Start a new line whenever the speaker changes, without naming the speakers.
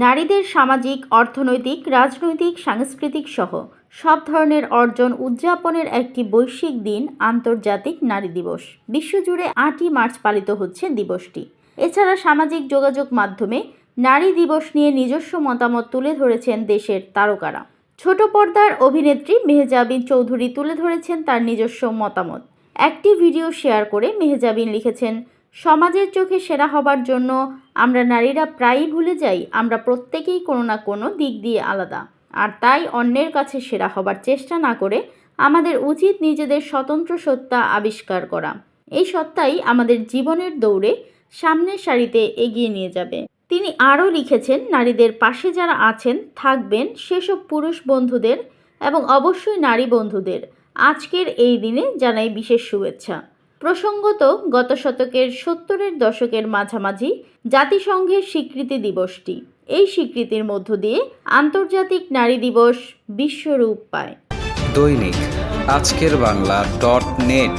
নারীদের সামাজিক, অর্থনৈতিক, রাজনৈতিক, সাংস্কৃতিক সহ সব ধরনের অর্জন উদযাপনের একটি বৈশ্বিক দিন আন্তর্জাতিক নারী দিবস। বিশ্বজুড়ে 8ই মার্চ পালিত হচ্ছে দিবসটি। এছাড়া সামাজিক যোগাযোগ মাধ্যমে নারী দিবস নিয়ে নিজস্ব মতামত তুলে ধরেছেন দেশের তারকারা। ছোট পর্দার অভিনেত্রী মেহজাবিন চৌধুরী তুলে ধরেছেন তার নিজস্ব মতামত। একটি ভিডিও শেয়ার করে মেহজাবিন লিখেছেন, সমাজের চোখে সেরা হবার জন্য আমরা নারীরা প্রায়ই ভুলে যাই আমরা প্রত্যেকেই কোনো না কোনো দিক দিয়ে আলাদা, আর তাই অন্যের কাছে সেরা হবার চেষ্টা না করে আমাদের উচিত নিজেদের স্বতন্ত্র সত্তা আবিষ্কার করা। এই সত্তাই আমাদের জীবনের দৌড়ে সামনের সারিতে এগিয়ে নিয়ে যাবে। তিনি আরও লিখেছেন, নারীদের পাশে যারা আছেন থাকবেন সেসব পুরুষ বন্ধুদের এবং অবশ্যই নারী বন্ধুদের আজকের এই দিনে জানাই বিশেষ শুভেচ্ছা। প্রসঙ্গত, গত শতকের 70-এর দশকের মাঝামাঝি জাতিসংঘের স্বীকৃতি দিবসটি। এই স্বীকৃতির মধ্য দিয়ে আন্তর্জাতিক নারী দিবস বিশ্বরূপ পায়।
দৈনিক আজকের বাংলা .net